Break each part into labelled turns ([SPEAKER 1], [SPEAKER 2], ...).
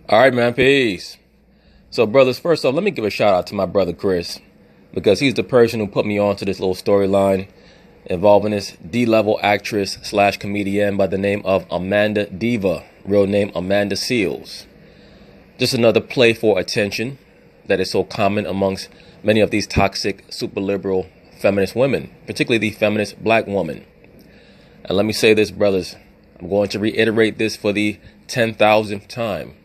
[SPEAKER 1] All right, man. Peace. So, brothers, first off, let me give a shout out to my brother Chris, because he's the person who put me on to this little storyline involving this D-level actress slash comedian by the name of Amanda Diva, real name Amanda Seals. Just another play for attention that is so common amongst many of these toxic, super liberal feminist women, particularly the feminist black woman. And let me say this, brothers, I'm going to reiterate this for the 10,000th time.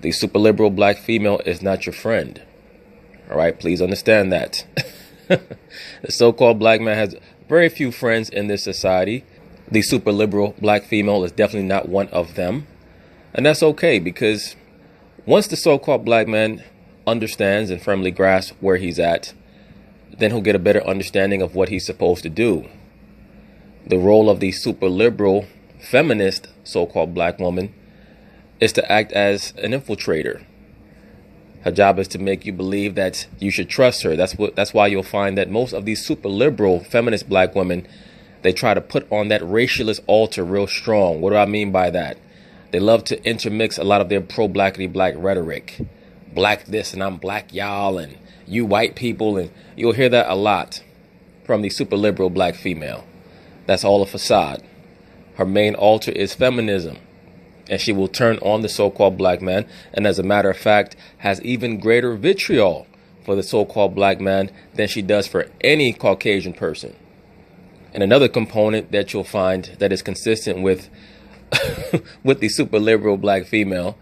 [SPEAKER 1] The super liberal black female is not your friend. All right, please understand that. The so-called black man has very few friends in this society. The super liberal black female is definitely not one of them. And that's okay, because once the so-called black man understands and firmly grasps where he's at, then he'll get a better understanding of what he's supposed to do. The role of the super liberal feminist so-called black woman is to act as an infiltrator. Her job is to make you believe that you should trust her. That's why you'll find that most of these super liberal feminist black women, they try to put on that racialist altar real strong. What do I mean by that? They love to intermix a lot of their pro-blackity black rhetoric. Black this and I'm black y'all and you white people, and you'll hear that a lot from the super liberal black female. That's all a facade. Her main altar is feminism. And she will turn on the so-called black man, and as a matter of fact, has even greater vitriol for the so-called black man than she does for any Caucasian person. And another component that you'll find that is consistent with with the super liberal black female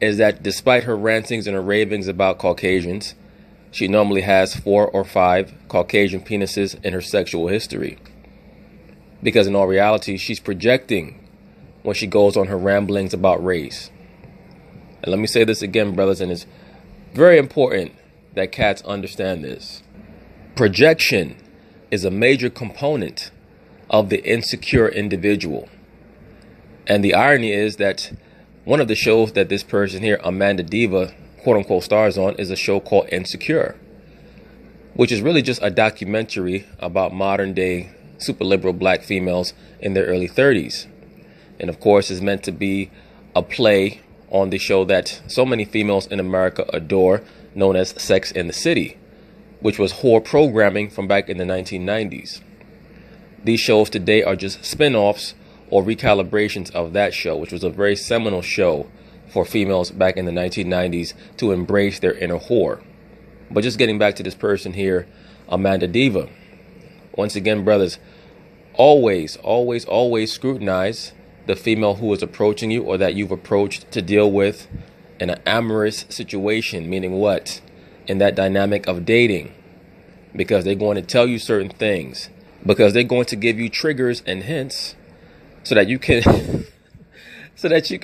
[SPEAKER 1] is that despite her rantings and her ravings about Caucasians, she normally has 4 or 5 Caucasian penises in her sexual history. Because in all reality, she's projecting when she goes on her ramblings about race. And let me say this again, brothers, and it's very important that cats understand this. Projection is a major component of the insecure individual. And the irony is that one of the shows that this person here, Amanda Diva, quote unquote, stars on is a show called Insecure, which is really just a documentary about modern day super liberal black females in their early 30s. And of course, is meant to be a play on the show that so many females in America adore, known as Sex and the City, which was whore programming from back in the 1990s. These shows today are just spin-offs or recalibrations of that show, which was a very seminal show for females back in the 1990s to embrace their inner whore. But just getting back to this person here, Amanda Diva. Once again, brothers, always scrutinize the female who is approaching you or that you've approached to deal with in an amorous situation, meaning what? In that dynamic of dating. Because they're going to tell you certain things. Because they're going to give you triggers and hints so that you can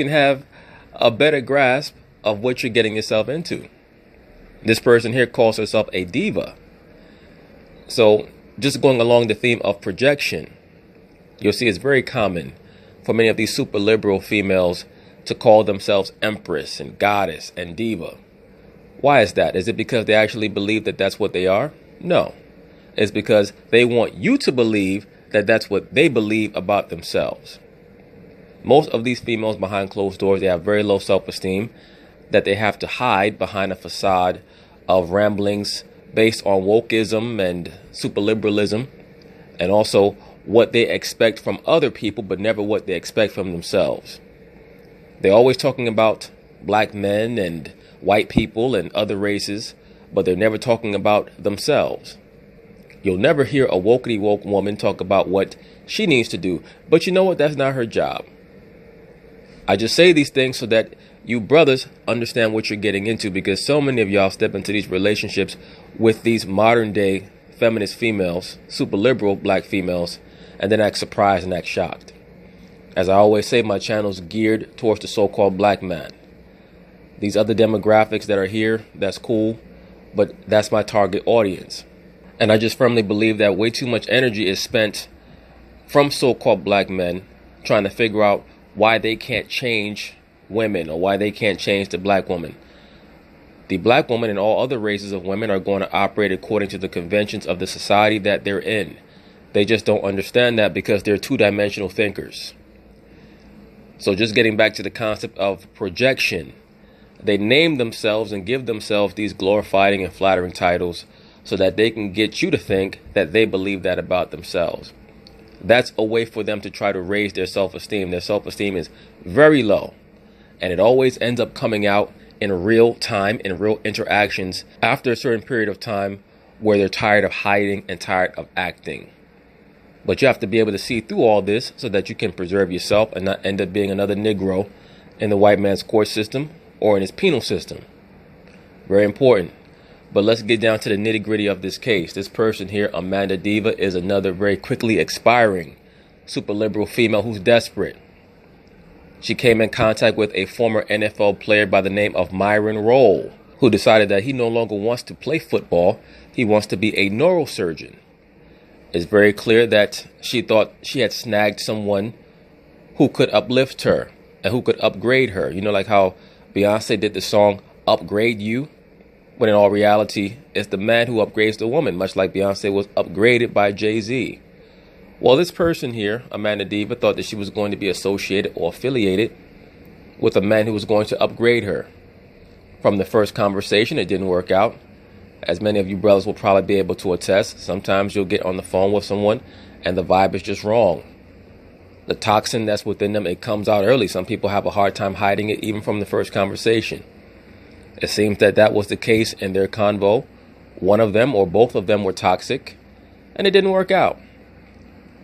[SPEAKER 1] have a better grasp of what you're getting yourself into. This person here calls herself a diva. So just going along the theme of projection, you'll see it's very common for many of these super liberal females to call themselves empress and goddess and diva. Why is that? Is it because they actually believe that that's what they are? No. It's because they want you to believe that that's what they believe about themselves. Most of these females behind closed doors, they have very low self-esteem that they have to hide behind a facade of ramblings based on wokeism and super liberalism, and also what they expect from other people, but never what they expect from themselves. They're always talking about black men and white people and other races, but they're never talking about themselves. You'll never hear a wokey woke woman talk about what she needs to do. But you know what? That's not her job. I just say these things so that you brothers understand what you're getting into, because so many of y'all step into these relationships with these modern day feminist females, super liberal black females, and then act surprised and act shocked. As I always say, my channel's geared towards the so-called black man. These other demographics that are here, that's cool, but that's my target audience. And I just firmly believe that way too much energy is spent from so-called black men trying to figure out why they can't change women or why they can't change the black woman. The black woman and all other races of women are going to operate according to the conventions of the society that they're in. They just don't understand that because they're two-dimensional thinkers. So just getting back to the concept of projection, They name themselves and give themselves these glorifying and flattering titles so that they can get you to think that they believe that about themselves. That's a way for them to try to raise their self-esteem. Their self-esteem is very low, and it always ends up coming out in real time, in real interactions after a certain period of time where they're tired of hiding and tired of acting. But you have to be able to see through all this so that you can preserve yourself and not end up being another Negro in the white man's court system or in his penal system. Very important. But let's get down to the nitty-gritty of this case. This person here, Amanda Diva, is another very quickly expiring super liberal female who's desperate. She came in contact with a former NFL player by the name of Myron Rolle, who decided that he no longer wants to play football. He wants to be a neurosurgeon. It's very clear that she thought she had snagged someone who could uplift her and who could upgrade her. You know, like how Beyonce did the song Upgrade You, when in all reality, it's the man who upgrades the woman, much like Beyonce was upgraded by Jay-Z. Well, this person here, Amanda Diva, thought that she was going to be associated or affiliated with a man who was going to upgrade her. From the first conversation, it didn't work out. As many of you brothers will probably be able to attest, sometimes you'll get on the phone with someone and the vibe is just wrong. The toxin that's within them, it comes out early. Some people have a hard time hiding it even from the first conversation. It seems that that was the case in their convo. One of them or both of them were toxic, and it didn't work out.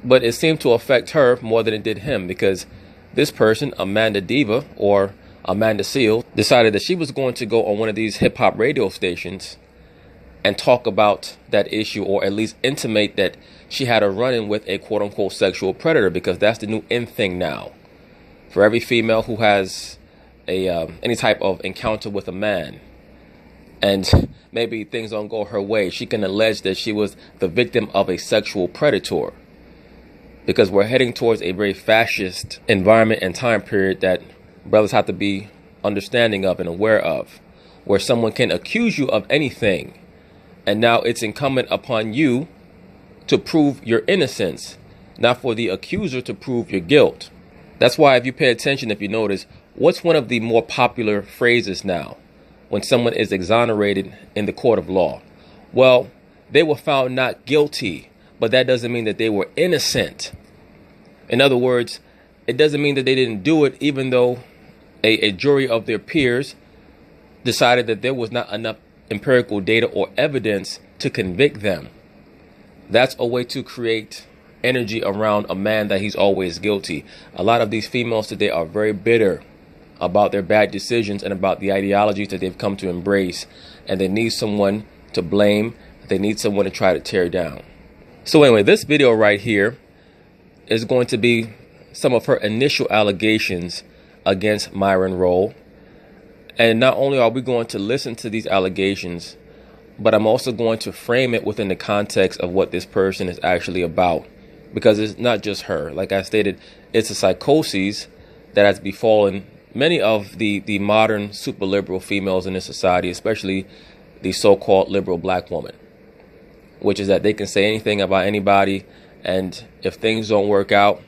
[SPEAKER 1] But it seemed to affect her more than it did him, because this person, Amanda Diva, or Amanda Seal, decided that she was going to go on one of these hip-hop radio stations and talk about that issue, or at least intimate that she had a run-in with a quote-unquote sexual predator, because that's the new in thing now. For every female who has any type of encounter with a man, and maybe things don't go her way, she can allege that she was the victim of a sexual predator. Because we're heading towards a very fascist environment and time period that brothers have to be understanding of and aware of, where someone can accuse you of anything, and now it's incumbent upon you to prove your innocence, not for the accuser to prove your guilt. That's why if you pay attention, if you notice, what's one of the more popular phrases now when someone is exonerated in the court of law? Well, they were found not guilty, but that doesn't mean that they were innocent. In other words, it doesn't mean that they didn't do it, even though a jury of their peers decided that there was not enough empirical data or evidence to convict them. That's a way to create energy around a man that he's always guilty. A lot of these females today are very bitter about their bad decisions and about the ideologies that they've come to embrace, and they need someone to blame. They need someone to try to tear down. So anyway, this video right here is going to be some of her initial allegations against Myron Rolle. And not only are we going to listen to these allegations, but I'm also going to frame it within the context of what this person is actually about. Because it's not just her. Like I stated, it's a psychosis that has befallen many of the modern super liberal females in this society, especially the so-called liberal black woman, which is that they can say anything about anybody, and if things don't work out,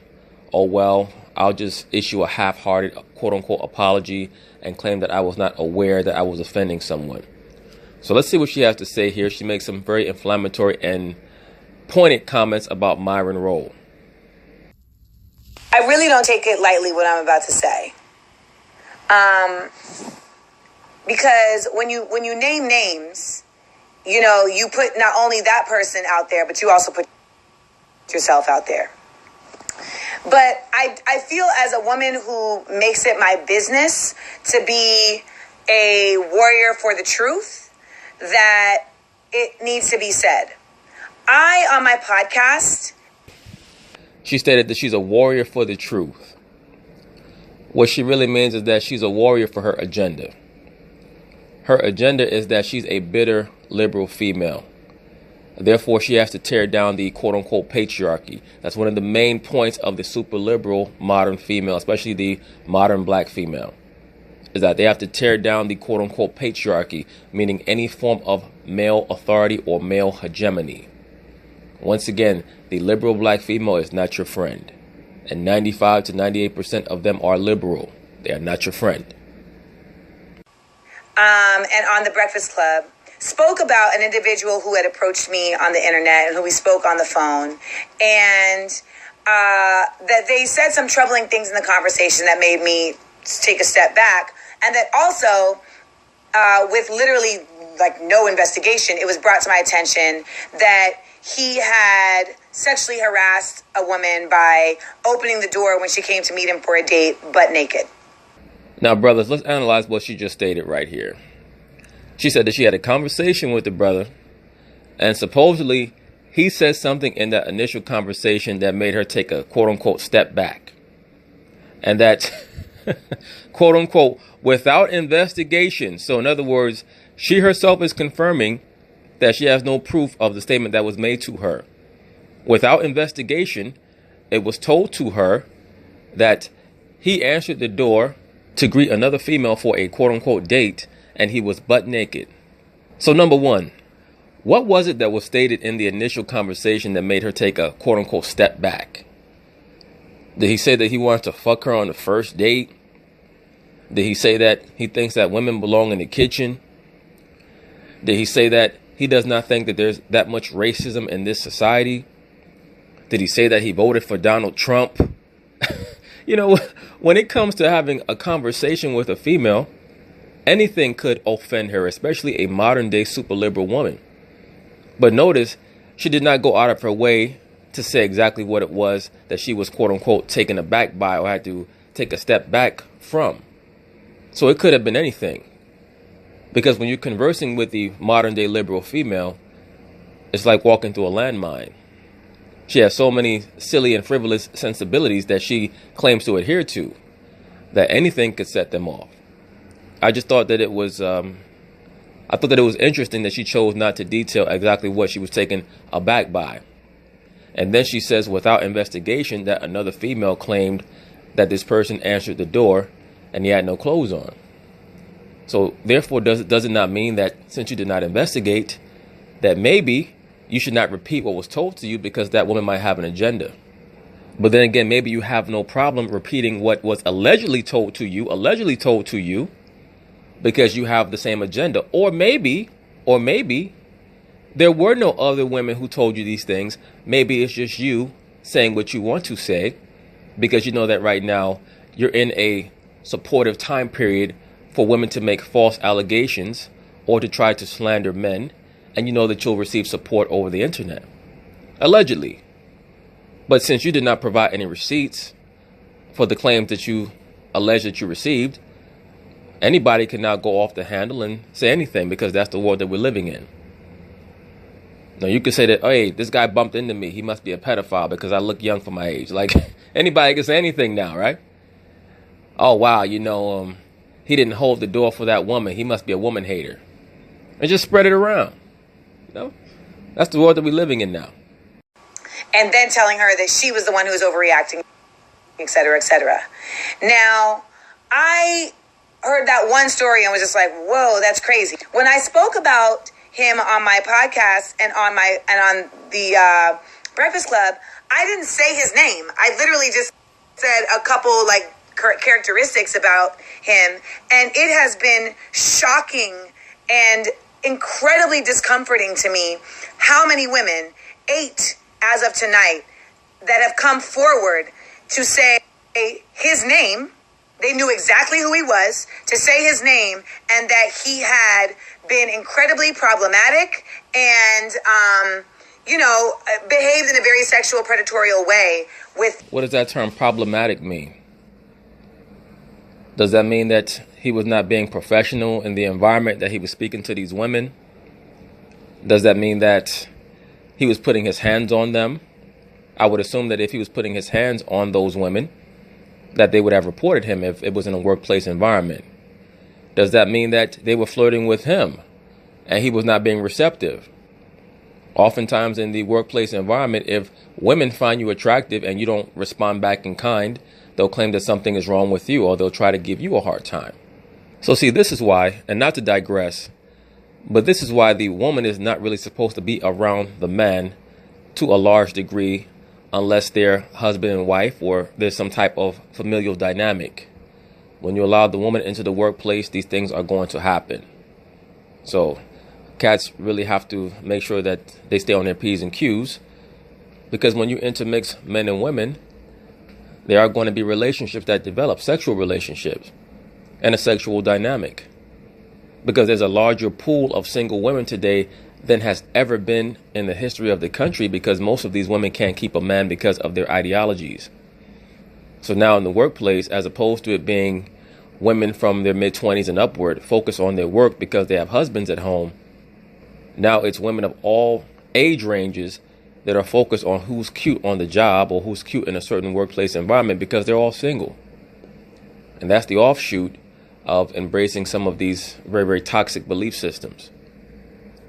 [SPEAKER 1] oh well, I'll just issue a half-hearted quote-unquote apology and claim that I was not aware that I was offending someone. So let's see what she has to say here. She makes some very inflammatory and pointed comments about Myron Rolle.
[SPEAKER 2] I really don't take it lightly what I'm about to say. Because when you name names, you know, you put not only that person out there, but you also put yourself out there. But I feel as a woman who makes it my business to be a warrior for the truth, that it needs to be said. On my podcast,
[SPEAKER 1] she stated that she's a warrior for the truth. What she really means is that she's a warrior for her agenda. Her agenda is that she's a bitter liberal female. Therefore, she has to tear down the quote-unquote patriarchy. That's one of the main points of the super liberal modern female, especially the modern black female, is that they have to tear down the quote-unquote patriarchy, meaning any form of male authority or male hegemony. Once again, the liberal black female is not your friend. And 95 to 98% of them are liberal. They are not your friend.
[SPEAKER 2] and on the Breakfast Club, spoke about an individual who had approached me on the internet and who we spoke on the phone, and that they said some troubling things in the conversation that made me take a step back, and that also, with literally like no investigation, it was brought to my attention that he had sexually harassed a woman by opening the door when she came to meet him for a date, butt naked.
[SPEAKER 1] Now, brothers, let's analyze what she just stated right here. She said that she had a conversation with the brother, and supposedly he said something in that initial conversation that made her take a quote-unquote step back. And that, quote-unquote, without investigation. So in other words, she herself is confirming that she has no proof of the statement that was made to her. Without investigation, it was told to her that he answered the door to greet another female for a quote-unquote date, and he was butt naked. So number one, what was it that was stated in the initial conversation that made her take a quote-unquote step back? Did he say that he wanted to fuck her on the first date? Did he say that he thinks that women belong in the kitchen? Did he say that he does not think that there's that much racism in this society? Did he say that he voted for Donald Trump? You know, when it comes to having a conversation with a female, anything could offend her, especially a modern day super liberal woman. But notice, she did not go out of her way to say exactly what it was that she was quote unquote taken aback by or had to take a step back from. So it could have been anything. Because when you're conversing with the modern day liberal female, it's like walking through a landmine. She has so many silly and frivolous sensibilities that she claims to adhere to that anything could set them off. I just thought that it was interesting that she chose not to detail exactly what she was taken aback by. And then she says without investigation that another female claimed that this person answered the door and he had no clothes on. So therefore, does it not mean that since you did not investigate, that maybe you should not repeat what was told to you because that woman might have an agenda? But then again, maybe you have no problem repeating what was allegedly told to you because you have the same agenda. Or maybe there were no other women who told you these things. Maybe it's just you saying what you want to say because you know that right now you're in a supportive time period for women to make false allegations or to try to slander men. And you know that you'll receive support over the internet. Allegedly. But since you did not provide any receipts for the claims that you allege that you received, anybody can now go off the handle and say anything because that's the world that we're living in. Now, you could say that, hey, this guy bumped into me. He must be a pedophile because I look young for my age. Like, anybody can say anything now, right? Oh, wow, he didn't hold the door for that woman. He must be a woman hater. And just spread it around. That's the world that we're living in now.
[SPEAKER 2] And then telling her that she was the one who was overreacting, et cetera, et cetera. Now, I heard that one story and was just like, whoa, that's crazy. When I spoke about him on my podcast and on the Breakfast Club, I didn't say his name. I literally just said a couple characteristics about him, and it has been shocking and incredibly discomforting to me how many women, 8 as of tonight, that have come forward to say his name. They knew exactly who he was, to say his name, and that he had been incredibly problematic and, behaved in a very sexual, predatory way with...
[SPEAKER 1] What does that term problematic mean? Does that mean that he was not being professional in the environment that he was speaking to these women? Does that mean that he was putting his hands on them? I would assume that if he was putting his hands on those women, that they would have reported him if it was in a workplace environment. Does that mean that they were flirting with him and he was not being receptive? Oftentimes in the workplace environment, if women find you attractive and you don't respond back in kind, they'll claim that something is wrong with you or they'll try to give you a hard time. So see, this is why, and not to digress, but this is why the woman is not really supposed to be around the man to a large degree unless they're husband and wife or there's some type of familial dynamic. When you allow the woman into the workplace, these things are going to happen. So cats really have to make sure that they stay on their P's and Q's, because when you intermix men and women, there are going to be relationships that develop, sexual relationships, and a sexual dynamic. Because there's a larger pool of single women today than has ever been in the history of the country, because most of these women can't keep a man because of their ideologies. So now in the workplace, as opposed to it being women from their mid-20s and upward focus on their work because they have husbands at home, now it's women of all age ranges that are focused on who's cute on the job or who's cute in a certain workplace environment because they're all single. And that's the offshoot of embracing some of these very, very toxic belief systems.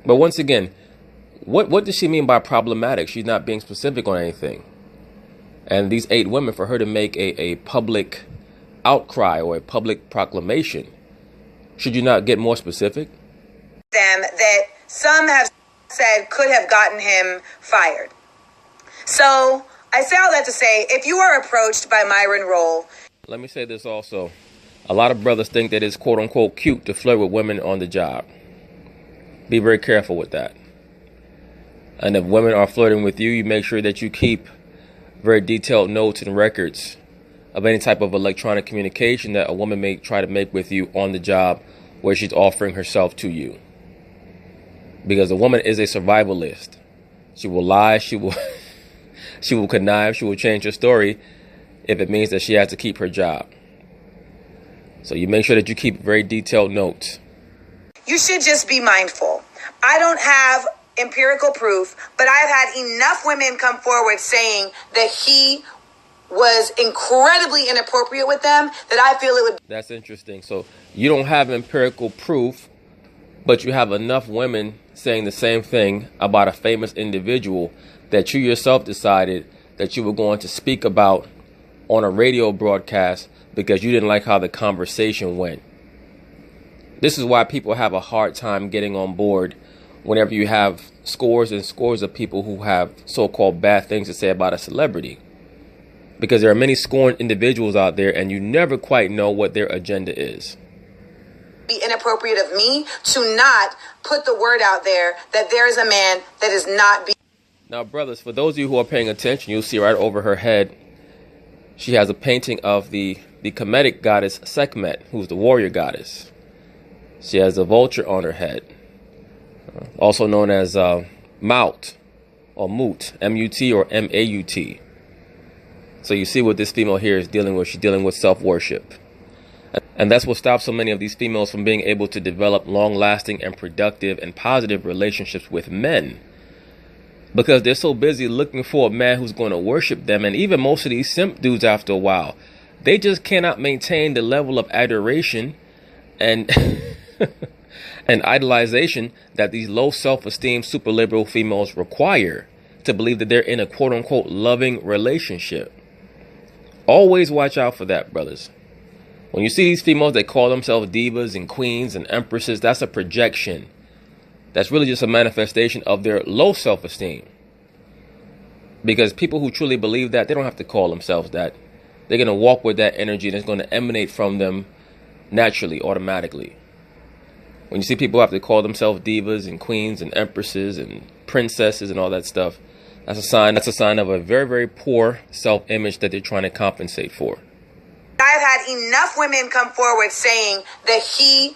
[SPEAKER 1] But once again, what does she mean by problematic? She's not being specific on anything. And these 8 women, for her to make a public outcry or a public proclamation, should you not get more specific?
[SPEAKER 2] Them that some have said could have gotten him fired. So I say all that to say, if you are approached by Myron Rolle.
[SPEAKER 1] Let me say this also. A lot of brothers think that it's quote unquote cute to flirt with women on the job. Be very careful with that. And if women are flirting with you, you make sure that you keep very detailed notes and records of any type of electronic communication that a woman may try to make with you on the job where she's offering herself to you. Because a woman is a survivalist. She will lie, she will she will connive, she will change her story if it means that she has to keep her job. So you make sure that you keep very detailed notes.
[SPEAKER 2] You should just be mindful. I don't have empirical proof, but I've had enough women come forward saying that he was incredibly inappropriate with them that I feel it would.
[SPEAKER 1] That's interesting. So you don't have empirical proof, but you have enough women saying the same thing about a famous individual that you yourself decided that you were going to speak about on a radio broadcast because you didn't like how the conversation went. This is why people have a hard time getting on board whenever you have scores and scores of people who have so-called bad things to say about a celebrity. Because there are many scorned individuals out there and you never quite know what their agenda is.
[SPEAKER 2] Be inappropriate of me to not put the word out there that there is a man that is not being.
[SPEAKER 1] Now, brothers, for those of you who are paying attention, you'll see right over her head, she has a painting of the Kemetic goddess Sekhmet, who's the warrior goddess. She has a vulture on her head, also known as Maut or Mut, M-U-T or M-A-U-T. So you see what this female here is dealing with. She's dealing with self-worship. And that's what stops so many of these females from being able to develop long-lasting and productive and positive relationships with men. Because they're so busy looking for a man who's going to worship them. And even most of these simp dudes, after a while, they just cannot maintain the level of adoration and and idolization that these low self-esteem super liberal females require to believe that they're in a quote-unquote loving relationship. Always watch out for that, brothers. When you see these females that call themselves divas and queens and empresses, that's a projection. That's really just a manifestation of their low self-esteem. Because people who truly believe that, they don't have to call themselves that. They're going to walk with that energy and it's going to emanate from them naturally, automatically. When you see people have to call themselves divas and queens and empresses and princesses and all that stuff, that's a sign of a very, very poor self-image that they're trying to compensate for.
[SPEAKER 2] I've had enough women come forward saying that he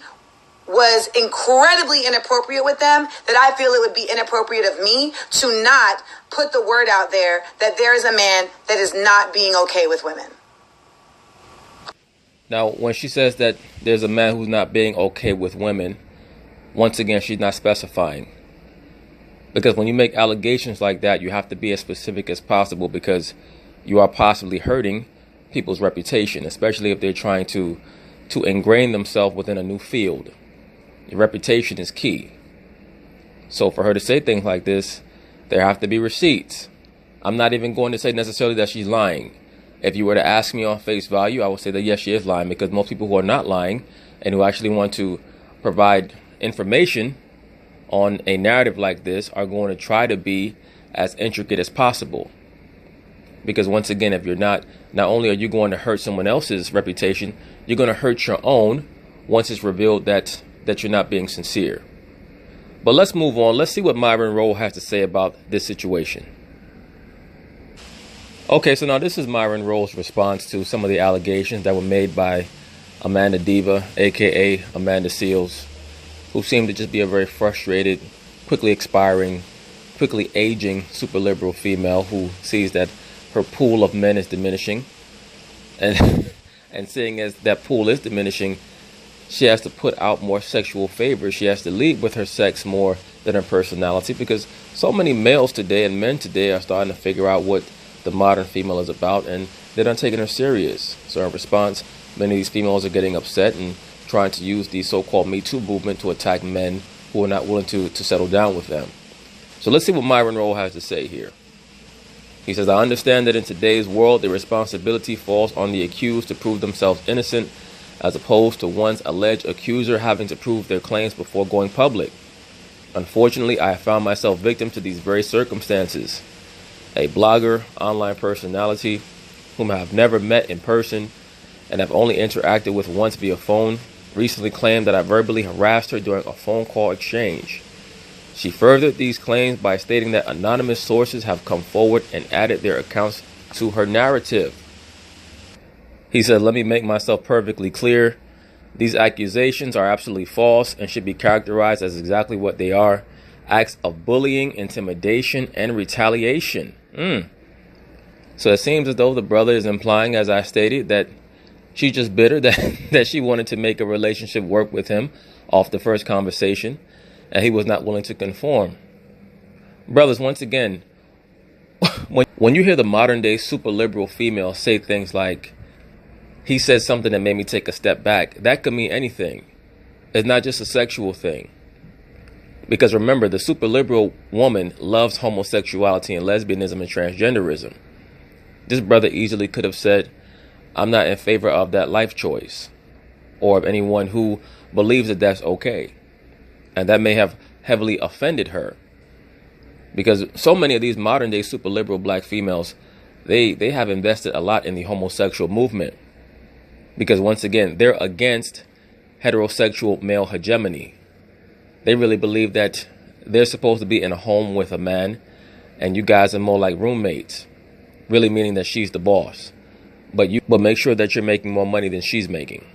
[SPEAKER 2] was incredibly inappropriate with them that I feel it would be inappropriate of me to not put the word out there that there is a man that is not being okay with women.
[SPEAKER 1] Now, when she says that there's a man who's not being okay with women, once again, she's not specifying. Because when you make allegations like that, you have to be as specific as possible because you are possibly hurting people's reputation, especially if they're trying to ingrain themselves within a new field. Your reputation is key. So for her to say things like this, there have to be receipts. I'm not even going to say necessarily that she's lying. If you were to ask me on face value, I would say that yes, she is lying, because most people who are not lying and who actually want to provide information on a narrative like this are going to try to be as intricate as possible. Because once again, if you're not only are you going to hurt someone else's reputation, you're going to hurt your own once it's revealed that you're not being sincere. But let's move on. Let's see what Myron Rolle has to say about this situation. Okay, so now this is Myron Rolle's response to some of the allegations that were made by Amanda Diva, aka Amanda Seales, who seemed to just be a very frustrated, quickly expiring, quickly aging super liberal female who sees that her pool of men is diminishing, and seeing as that pool is diminishing, she has to put out more sexual favors. She has to lead with her sex more than her personality, because so many males today and men today are starting to figure out what the modern female is about, and they're not taking her serious. So in response, many of these females are getting upset and trying to use the so-called Me Too movement to attack men who are not willing to settle down with them. So let's see what Myron Rolle has to say here. He says, I understand that in today's world, the responsibility falls on the accused to prove themselves innocent, as opposed to one's alleged accuser having to prove their claims before going public. Unfortunately, I have found myself victim to these very circumstances. A blogger, online personality, whom I have never met in person and have only interacted with once via phone, recently claimed that I verbally harassed her during a phone call exchange. She furthered these claims by stating that anonymous sources have come forward and added their accounts to her narrative. He said, let me make myself perfectly clear. These accusations are absolutely false and should be characterized as exactly what they are: acts of bullying, intimidation, and retaliation. So it seems as though the brother is implying, as I stated, that she's just bitter that she wanted to make a relationship work with him off the first conversation, and he was not willing to conform. Brothers, once again, when you hear the modern day super liberal female say things like, he said something that made me take a step back, that could mean anything. It's not just a sexual thing. Because remember, the super liberal woman loves homosexuality and lesbianism and transgenderism. This brother easily could have said, I'm not in favor of that life choice, or of anyone who believes that that's okay. And that may have heavily offended her. Because so many of these modern day super liberal black females, they have invested a lot in the homosexual movement. Because once again, they're against heterosexual male hegemony. They really believe that they're supposed to be in a home with a man and you guys are more like roommates, really meaning that she's the boss. But make sure that you're making more money than she's making.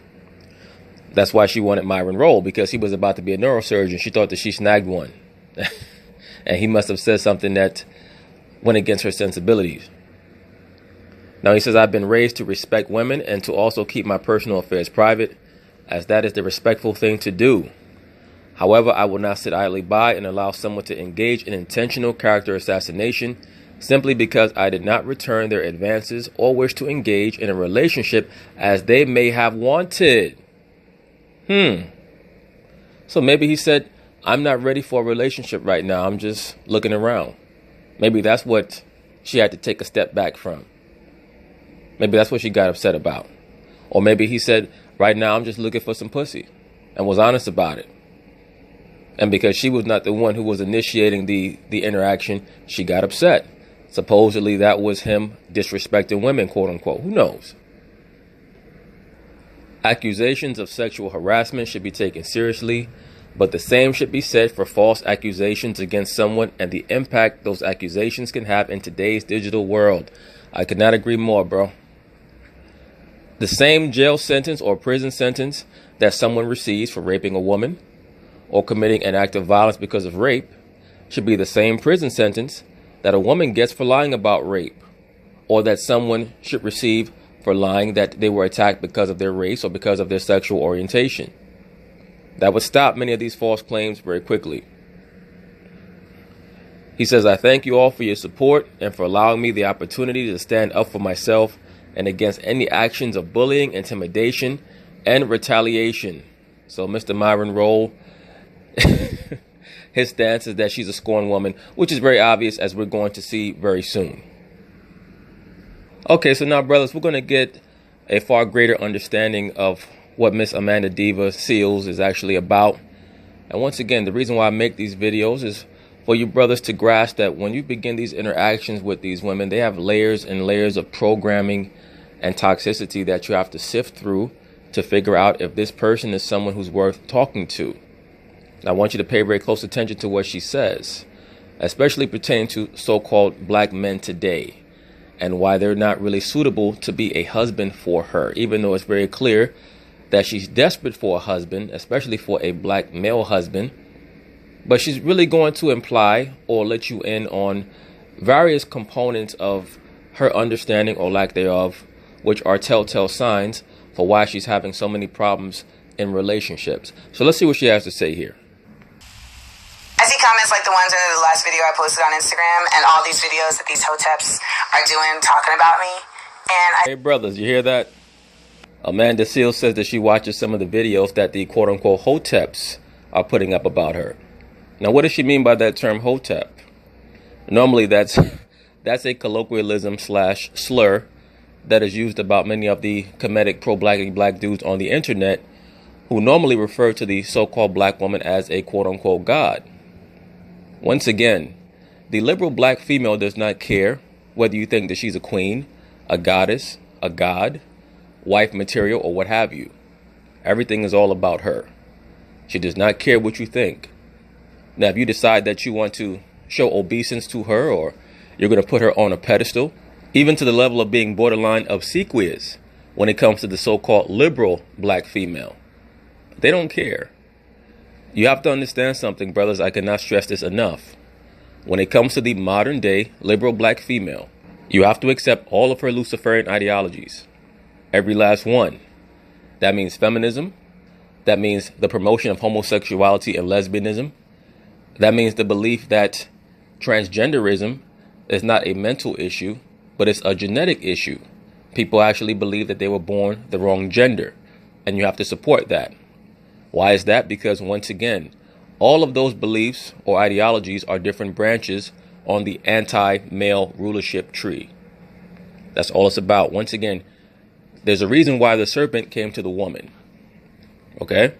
[SPEAKER 1] That's why she wanted Myron Rolle, because he was about to be a neurosurgeon. She thought that she snagged one. And he must have said something that went against her sensibilities. Now he says, I've been raised to respect women and to also keep my personal affairs private, as that is the respectful thing to do. However, I will not sit idly by and allow someone to engage in intentional character assassination simply because I did not return their advances or wish to engage in a relationship as they may have wanted. So maybe he said, I'm not ready for a relationship right now. I'm just looking around. Maybe that's what she had to take a step back from. Maybe that's what she got upset about. Or maybe he said, right now I'm just looking for some pussy, and was honest about it. And because she was not the one who was initiating the interaction, she got upset. Supposedly that was him disrespecting women, quote unquote. Who knows? Accusations of sexual harassment should be taken seriously, but the same should be said for false accusations against someone and the impact those accusations can have in today's digital world. I could not agree more, bro. The same jail sentence or prison sentence that someone receives for raping a woman or committing an act of violence because of rape should be the same prison sentence that a woman gets for lying about rape, or that someone should receive for lying that they were attacked because of their race or because of their sexual orientation. That would stop many of these false claims very quickly. He says, I thank you all for your support and for allowing me the opportunity to stand up for myself and against any actions of bullying, intimidation, and retaliation. So Mr. Myron Rolle, his stance is that she's a scorned woman, which is very obvious, as we're going to see very soon. Okay, so now, brothers, we're going to get a far greater understanding of what Miss Amanda Diva Seales is actually about. And once again, the reason why I make these videos is for you brothers to grasp that when you begin these interactions with these women, they have layers and layers of programming and toxicity that you have to sift through to figure out if this person is someone who's worth talking to. I want you to pay very close attention to what she says, especially pertaining to so-called black men today and why they're not really suitable to be a husband for her, even though it's very clear that she's desperate for a husband, especially for a black male husband. But she's really going to imply or let you in on various components of her understanding or lack thereof, which are telltale signs for why she's having so many problems in relationships. So let's see what she has to say here.
[SPEAKER 2] I see comments like the ones under the last video I posted on Instagram and all these videos that these hoteps are doing talking about me.
[SPEAKER 1] Hey brothers, you hear that? Amanda Seales says that she watches some of the videos that the quote-unquote hoteps are putting up about her. Now, what does she mean by that term hotep? Normally, that's a colloquialism / slur that is used about many of the comedic pro-black dudes on the internet who normally refer to the so-called black woman as a quote-unquote god. Once again, the liberal black female does not care whether you think that she's a queen, a goddess, a god, wife material, or what have you. Everything is all about her. She does not care what you think. Now, if you decide that you want to show obeisance to her, or you're going to put her on a pedestal, even to the level of being borderline obsequious when it comes to the so-called liberal black female, they don't care. You have to understand something, brothers. I cannot stress this enough. When it comes to the modern day liberal black female, you have to accept all of her Luciferian ideologies. Every last one. That means feminism. That means the promotion of homosexuality and lesbianism. That means the belief that transgenderism is not a mental issue, but it's a genetic issue. People actually believe that they were born the wrong gender, and you have to support that. Why is that? Because once again, all of those beliefs or ideologies are different branches on the anti-male rulership tree. That's all it's about. Once again, there's a reason why the serpent came to the woman. Okay?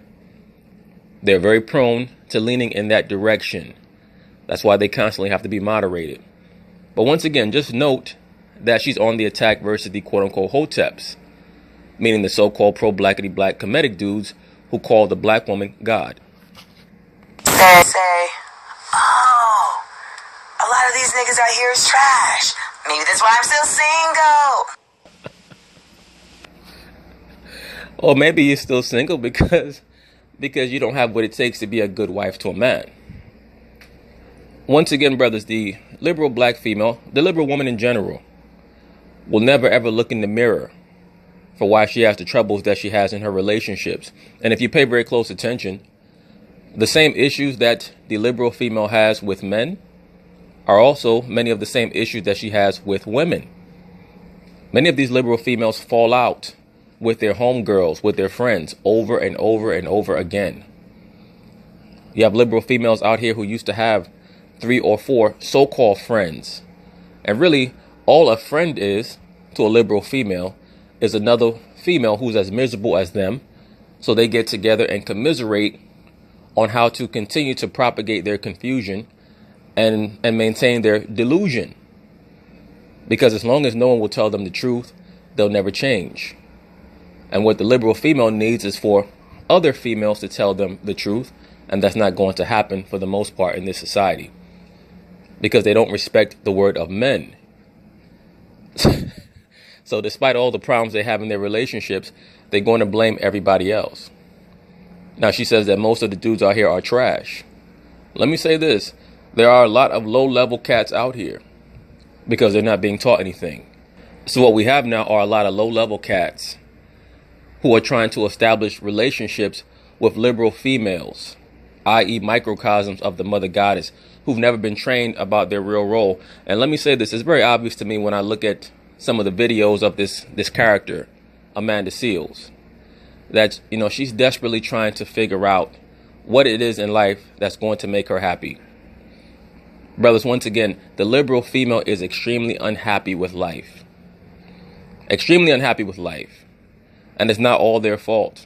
[SPEAKER 1] They're very prone to leaning in that direction. That's why they constantly have to be moderated. But once again, just note that she's on the attack versus the quote-unquote hoteps, meaning the so-called pro-blackity-black comedic dudes who call the black woman God.
[SPEAKER 2] Say, oh, a lot of these niggas out here is trash. Maybe that's why I'm still single.
[SPEAKER 1] Or maybe you're still single because you don't have what it takes to be a good wife to a man. Once again, brothers, the liberal black female, the liberal woman in general, will never ever look in the mirror for why she has the troubles that she has in her relationships. And if you pay very close attention, the same issues that the liberal female has with men are also many of the same issues that she has with women. Many of these liberal females fall out with their homegirls, with their friends, over and over and over again. You have liberal females out here who used to have 3 or 4 so-called friends. And really, all a friend is to a liberal female is another female who's as miserable as them. So they get together and commiserate on how to continue to propagate their confusion and maintain their delusion. Because as long as no one will tell them the truth, they'll never change. And what the liberal female needs is for other females to tell them the truth. And that's not going to happen for the most part in this society, because they don't respect the word of men. So despite all the problems they have in their relationships, they're going to blame everybody else. Now, she says that most of the dudes out here are trash. Let me say this. There are a lot of low-level cats out here because they're not being taught anything. So what we have now are a lot of low-level cats who are trying to establish relationships with liberal females, i.e. microcosms of the mother goddess, who've never been trained about their real role. And let me say this, it's very obvious to me when I look at some of the videos of this character, Amanda Seales, that, you know, she's desperately trying to figure out what it is in life that's going to make her happy. Brothers, once again, the liberal female is extremely unhappy with life. Extremely unhappy with life. And it's not all their fault.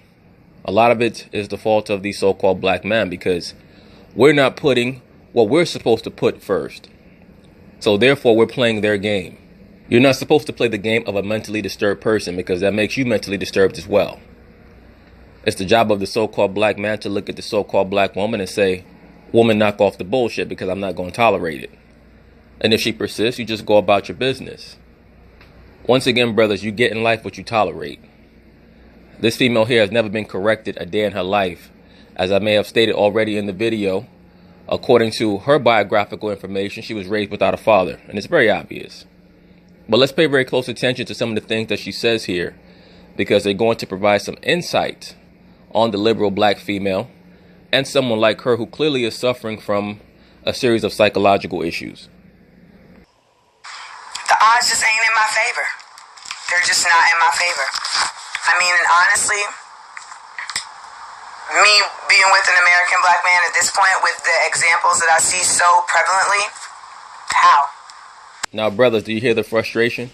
[SPEAKER 1] A lot of it is the fault of the so-called black man, because we're not putting what we're supposed to put first. So therefore, we're playing their game. You're not supposed to play the game of a mentally disturbed person, because that makes you mentally disturbed as well. It's the job of the so-called black man to look at the so-called black woman and say, woman, knock off the bullshit because I'm not going to tolerate it. And if she persists, you just go about your business. Once again, brothers, you get in life what you tolerate. This female here has never been corrected a day in her life. As I may have stated already in the video, according to her biographical information, she was raised without a father, and it's very obvious. But let's pay very close attention to some of the things that she says here, because they're going to provide some insight on the liberal black female and someone like her who clearly is suffering from a series of psychological issues.
[SPEAKER 2] The odds just ain't in my favor. They're just not in my favor. I mean, and honestly, me being with an American black man at this point with the examples that I see so prevalently, how?
[SPEAKER 1] Now, brothers, do you hear the frustration?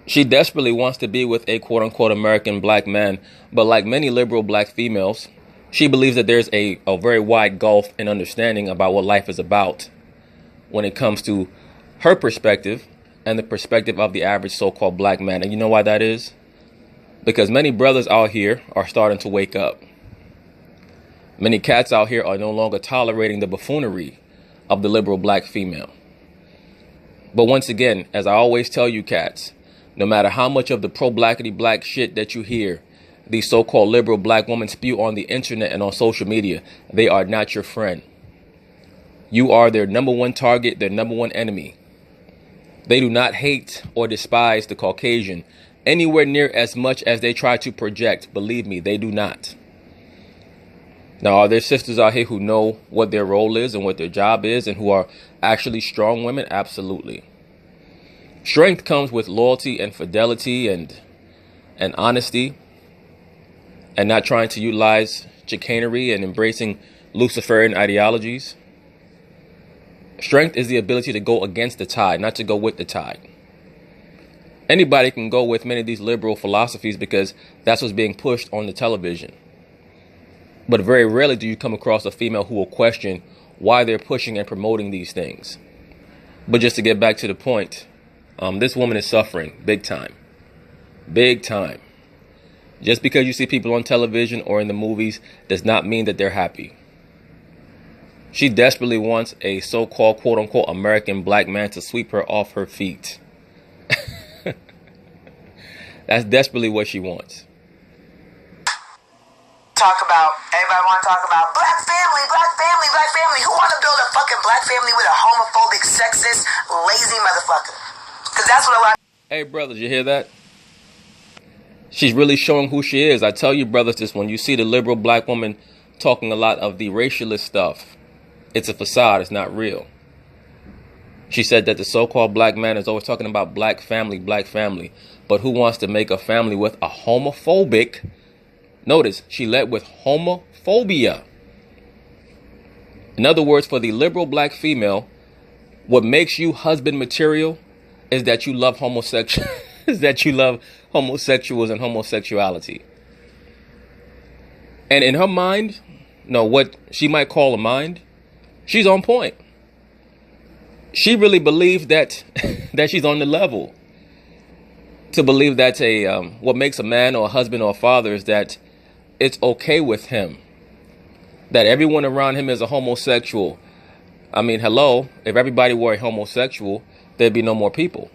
[SPEAKER 1] She desperately wants to be with a quote-unquote American black man, but like many liberal black females, she believes that there's a very wide gulf in understanding about what life is about when it comes to her perspective and the perspective of the average so-called black man. And you know why that is? Because many brothers out here are starting to wake up. Many cats out here are no longer tolerating the buffoonery of the liberal black female. But once again, as I always tell you cats, no matter how much of the pro-blackity black shit that you hear these so-called liberal black women spew on the internet and on social media, they are not your friend. You are their number one target, their number one enemy. They do not hate or despise the Caucasian anywhere near as much as they try to project. Believe me, they do not. Now, are there sisters out here who know what their role is and what their job is and who are actually strong women? Absolutely. Strength comes with loyalty and fidelity and honesty, and not trying to utilize chicanery and embracing Luciferian ideologies. Strength is the ability to go against the tide, not to go with the tide. Anybody can go with many of these liberal philosophies because that's what's being pushed on the television. But very rarely do you come across a female who will question why they're pushing and promoting these things. But just to get back to the point, this woman is suffering big time. Big time. Just because you see people on television or in the movies does not mean that they're happy. She desperately wants a so-called quote-unquote American black man to sweep her off her feet. That's desperately what she wants.
[SPEAKER 2] Everybody want to talk about black family, black family, black family. Who want to build a fucking black family with a homophobic, sexist, lazy motherfucker? Because that's what a lot.
[SPEAKER 1] Hey, brothers, you hear that? She's really showing who she is. I tell you, brothers, this when you see the liberal black woman talking a lot of the racialist stuff, it's a facade. It's not real. She said that the so-called black man is always talking about black family, but who wants to make a family with a homophobic? Notice, she led with homophobia. In other words, for the liberal black female, what makes you husband material is that you love homosexuals and homosexuality. And in her mind, what she might call a mind, she's on point. She really believes that that she's on the level. To believe that what makes a man or a husband or a father is that it's okay with him, that everyone around him is a homosexual. I mean, hello, if everybody were a homosexual, there'd be no more people.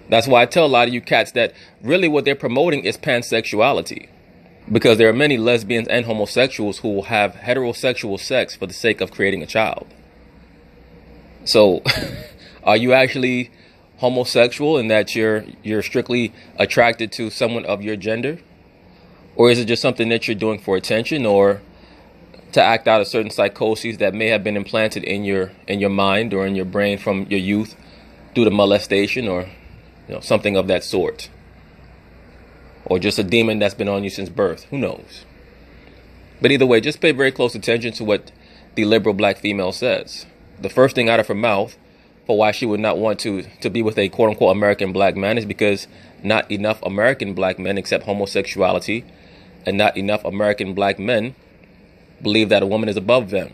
[SPEAKER 1] That's why I tell a lot of you cats that really what they're promoting is pansexuality, because there are many lesbians and homosexuals who will have heterosexual sex for the sake of creating a child. So are you actually homosexual in that you're strictly attracted to someone of your gender? Or is it just something that you're doing for attention or to act out of certain psychoses that may have been implanted in your mind or in your brain from your youth due to molestation or something of that sort? Or just a demon that's been on you since birth? Who knows? But either way, just pay very close attention to what the liberal black female says. The first thing out of her mouth for why she would not want to be with a quote-unquote American black man is because not enough American black men accept homosexuality, and not enough American black men believe that a woman is above them.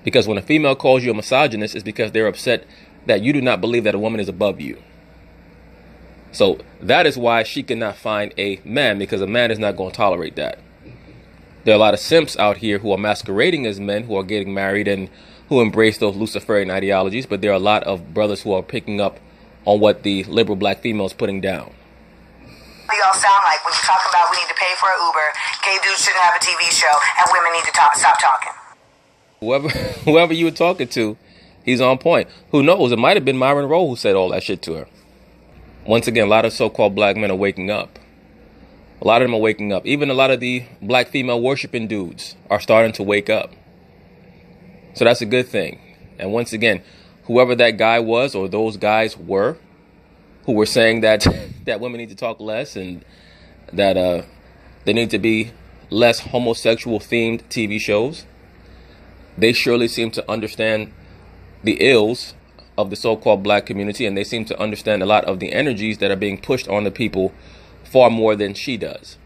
[SPEAKER 1] Because when a female calls you a misogynist, it's because they're upset that you do not believe that a woman is above you. So that is why she cannot find a man, because a man is not going to tolerate that. There are a lot of simps out here who are masquerading as men, who are getting married and who embrace those Luciferian ideologies. But there are a lot of brothers who are picking up on what the liberal black female is putting down.
[SPEAKER 2] Y'all sound like when you talk about we need to pay for an Uber, gay dudes shouldn't have a TV show, and women need to stop talking.
[SPEAKER 1] Whoever you were talking to, he's on point. Who knows? It might have been Myron Rowe who said all that shit to her. Once again, a lot of so-called black men are waking up. A lot of them are waking up. Even a lot of the black female worshiping dudes are starting to wake up. So that's a good thing. And once again, whoever that guy was, or those guys were, who were saying that that women need to talk less and that they need to be less homosexual themed TV shows, they surely seem to understand the ills of the so-called black community, and they seem to understand a lot of the energies that are being pushed on the people far more than she does.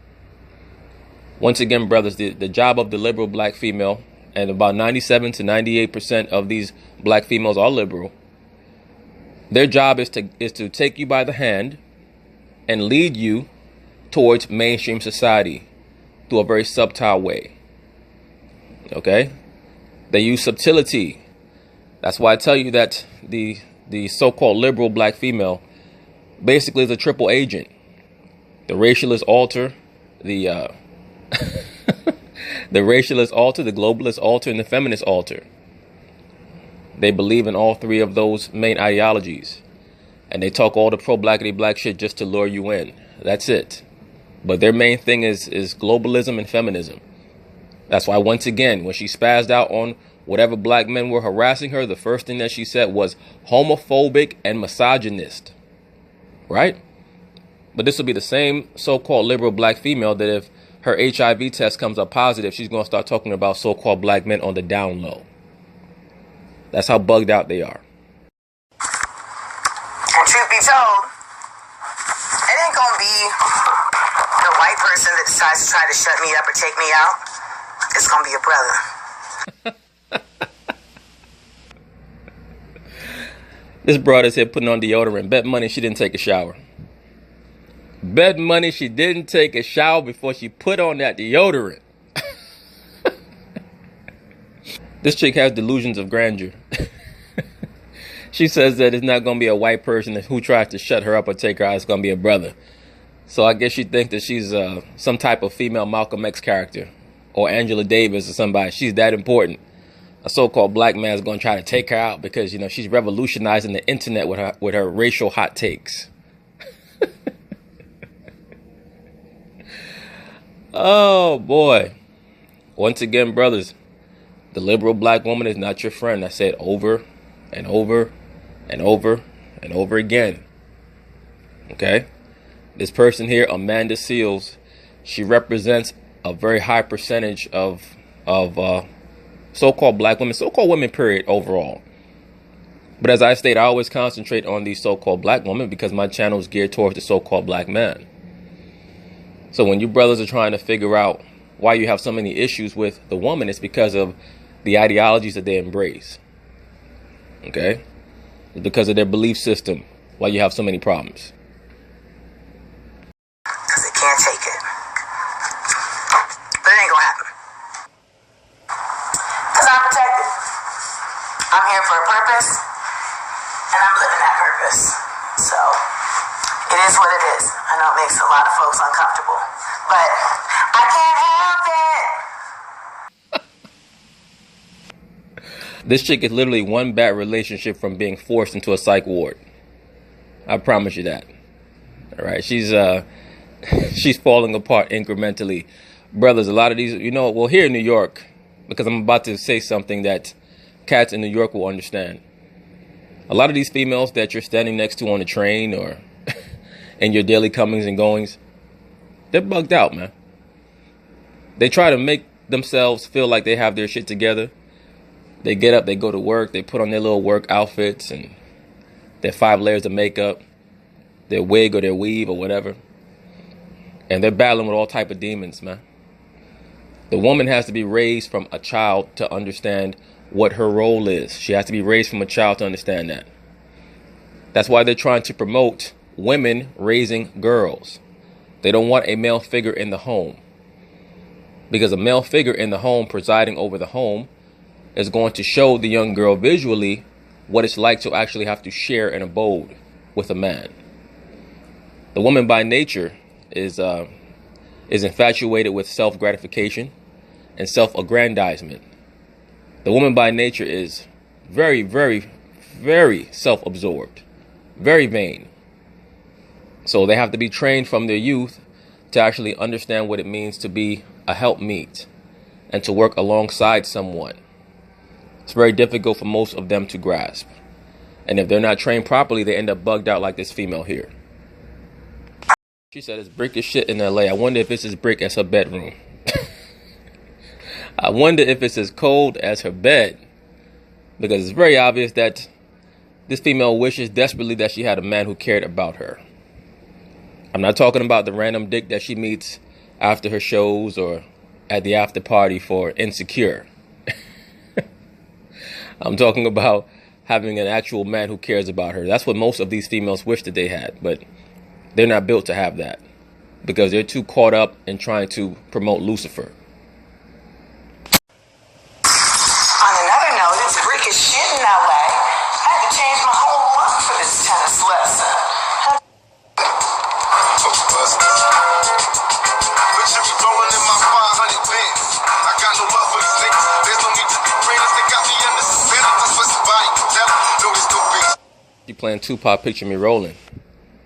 [SPEAKER 1] Once again, brothers, the job of the liberal black female, and about 97 to 98% of these black females are liberal, their job is to take you by the hand and lead you towards mainstream society through a very subtle way. Okay? They use subtlety. That's why I tell you that the so-called liberal black female basically is a triple agent. The racialist altar, the racialist altar, the globalist altar, and the feminist altar. They believe in all three of those main ideologies. And they talk all the pro-blackity black shit just to lure you in. That's it. But their main thing is globalism and feminism. That's why, once again, when she spazzed out on whatever black men were harassing her, the first thing that she said was homophobic and misogynist. Right? But this will be the same so-called liberal black female that if her HIV test comes up positive, she's going to start talking about so-called black men on the down low. That's how bugged out they are.
[SPEAKER 2] And truth be told, it ain't going to be the white person that decides to try to shut me up or take me out. It's going to be a brother.
[SPEAKER 1] This broad is here putting on deodorant. Bet money she didn't take a shower. Bet money she didn't take a shower before she put on that deodorant. This chick has delusions of grandeur. She says that it's not going to be a white person who tries to shut her up or take her out. It's going to be a brother. So I guess she thinks that she's some type of female Malcolm X character or Angela Davis or somebody. She's that important. A so-called black man is going to try to take her out because, you know, she's revolutionizing the internet with her racial hot takes. Oh, boy. Once again, brothers, the liberal black woman is not your friend. I said over and over and over and over again. Okay? This person here, Amanda Seals, she represents a very high percentage of so-called black women, so-called women, period, overall. But as I state, I always concentrate on these so-called black women because my channel is geared towards the so-called black man. So when you brothers are trying to figure out why you have so many issues with the woman, it's because of the ideologies that they embrace. Okay? It's because of their belief system why you have so many problems.
[SPEAKER 2] Because they can't take it. But it ain't gonna happen. Because I'm protected. I'm here for a purpose, and I'm living that purpose. So, it is what it is. I know it makes a lot of folks uncomfortable, but I can't help it.
[SPEAKER 1] This chick is literally one bad relationship from being forced into a psych ward. I promise you that. All right, she's falling apart incrementally. Brothers, a lot of these, you know, well, here in New York, because I'm about to say something that cats in New York will understand. A lot of these females that you're standing next to on the train or in your daily comings and goings, they're bugged out, man. They try to make themselves feel like they have their shit together. They get up, they go to work, they put on their little work outfits and their 5 layers of makeup, their wig or their weave or whatever. And they're battling with all type of demons, man. The woman has to be raised from a child to understand what her role is. She has to be raised from a child to understand that. That's why they're trying to promote women raising girls. They don't want a male figure in the home, because a male figure in the home presiding over the home is going to show the young girl visually what it's like to actually have to share an abode with a man. The woman by nature is infatuated with self-gratification and self-aggrandizement. The woman by nature is very, very, very self-absorbed, very vain. So they have to be trained from their youth to actually understand what it means to be a helpmeet and to work alongside someone. It's very difficult for most of them to grasp. And if they're not trained properly, they end up bugged out like this female here. She said it's brick as shit in LA. I wonder if it's as brick as her bedroom. I wonder if it's as cold as her bed. Because it's very obvious that this female wishes desperately that she had a man who cared about her. I'm not talking about the random dick that she meets after her shows or at the after party for Insecure. I'm talking about having an actual man who cares about her. That's what most of these females wish that they had, but they're not built to have that because they're too caught up in trying to promote Lucifer.
[SPEAKER 2] On another note, it's brick as shit in LA. I had to change my whole look for this tennis lesson.
[SPEAKER 1] She playing Tupac, Picture Me Rolling.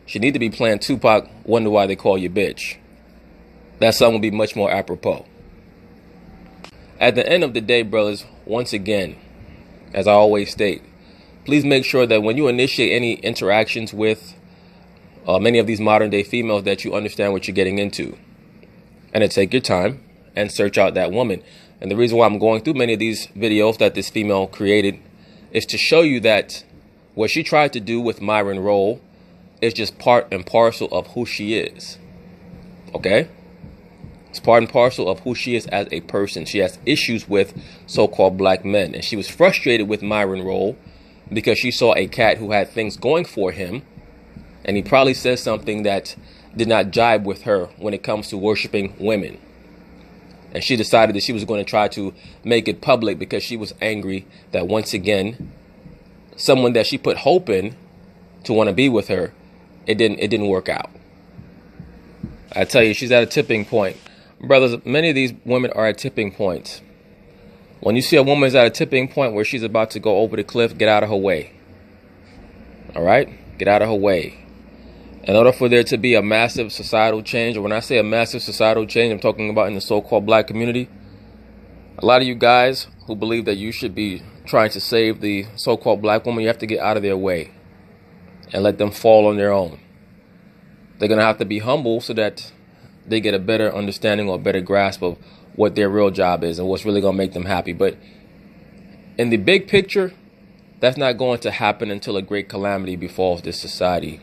[SPEAKER 1] She need to be playing Tupac, Wonder Why They Call You Bitch. That song would be much more apropos. At the end of the day, brothers, once again, as I always state, please make sure that when you initiate any interactions with many of these modern day females that you understand what you're getting into. And to take your time and search out that woman. And the reason why I'm going through many of these videos that this female created is to show you that what she tried to do with Myron Rolle is just part and parcel of who she is. Okay? It's part and parcel of who she is as a person. She has issues with so-called black men. And she was frustrated with Myron Rolle because she saw a cat who had things going for him. And he probably said something that did not jibe with her when it comes to worshiping women. And she decided that she was going to try to make it public because she was angry that once again, someone that she put hope in to want to be with her, it didn't work out. I tell you, she's at a tipping point. Brothers, many of these women are at tipping points. When you see a woman's at a tipping point where she's about to go over the cliff, get out of her way. All right? Get out of her way. In order for there to be a massive societal change, or when I say a massive societal change, I'm talking about in the so-called black community. A lot of you guys who believe that you should be trying to save the so-called black woman, you have to get out of their way and let them fall on their own. They're going to have to be humble so that they get a better understanding or a better grasp of what their real job is and what's really going to make them happy. But in the big picture, that's not going to happen until a great calamity befalls this society.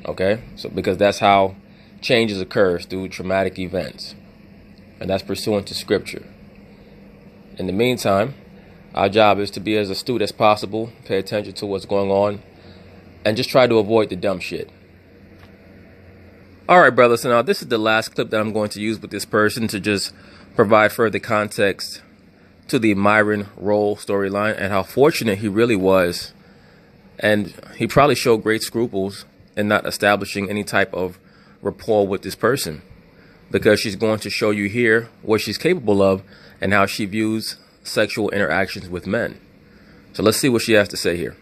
[SPEAKER 1] Okay? So because that's how changes occur, through traumatic events. And that's pursuant to scripture. In the meantime, our job is to be as astute as possible, pay attention to what's going on, and just try to avoid the dumb shit. All right, brothers, so now this is the last clip that I'm going to use with this person to just provide further context to the Myron Rolle storyline and how fortunate he really was. And he probably showed great scruples in not establishing any type of rapport with this person, because she's going to show you here what she's capable of and how she views sexual interactions with men. So let's see what she has to say here.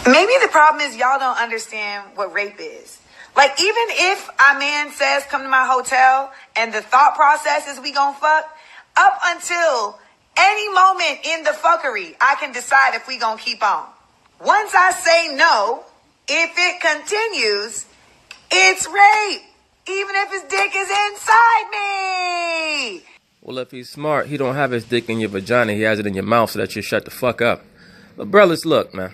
[SPEAKER 2] Maybe the problem is y'all don't understand what rape is. Like, even if a man says, come to my hotel, and the thought process is we gon' fuck, up until any moment in the fuckery, I can decide if we gon' keep on. Once I say no, if it continues, it's rape. Even if his dick is inside me.
[SPEAKER 1] Well, if he's smart, he don't have his dick in your vagina. He has it in your mouth so that you shut the fuck up. But brothers, look, man.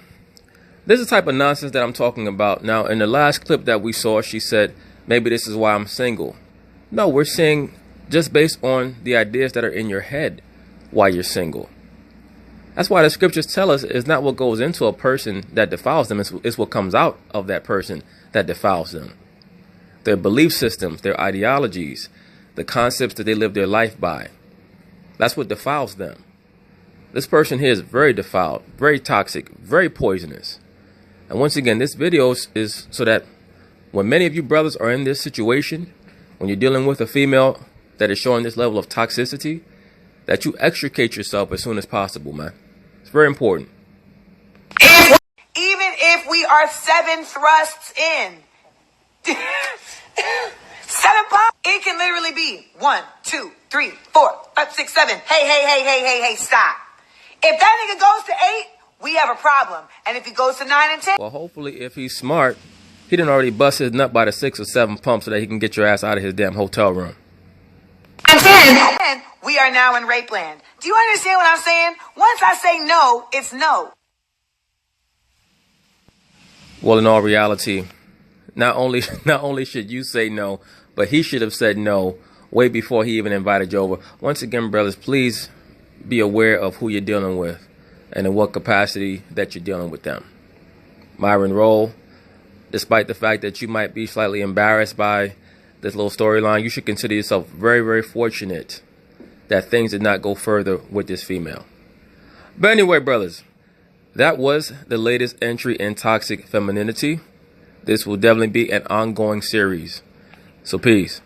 [SPEAKER 1] This is the type of nonsense that I'm talking about. Now, in the last clip that we saw, she said, maybe this is why I'm single. No, we're saying just based on the ideas that are in your head why you're single. That's why the scriptures tell us it's not what goes into a person that defiles them, it's what comes out of that person that defiles them. Their belief systems, their ideologies, the concepts that they live their life by. That's what defiles them. This person here is very defiled, very toxic, very poisonous. And once again, this video is so that when many of you brothers are in this situation, when you're dealing with a female that is showing this level of toxicity, that you extricate yourself as soon as possible, man. It's very important.
[SPEAKER 2] Even if we are 7 thrusts in, 7 pumps, it can literally be 1, 2, 3, 4, 5, 6, 7. Hey, stop. If that nigga goes to 8, we have a problem. And if he goes to 9 and 10.
[SPEAKER 1] Well, hopefully, if he's smart, he didn't already bust his nut by the 6 or 7 pumps so that he can get your ass out of his damn hotel room.
[SPEAKER 2] And 10, we are now in rape land. Do you understand what I'm saying? Once I say no, it's no.
[SPEAKER 1] Well, in all reality, not only should you say no, but he should have said no way before he even invited you over. Once again, brothers, please be aware of who you're dealing with and in what capacity that you're dealing with them. Myron Roll, despite the fact that you might be slightly embarrassed by this little storyline, you should consider yourself very, very fortunate that things did not go further with this female. But anyway, brothers, that was the latest entry in Toxic Femininity. This will definitely be an ongoing series. So peace.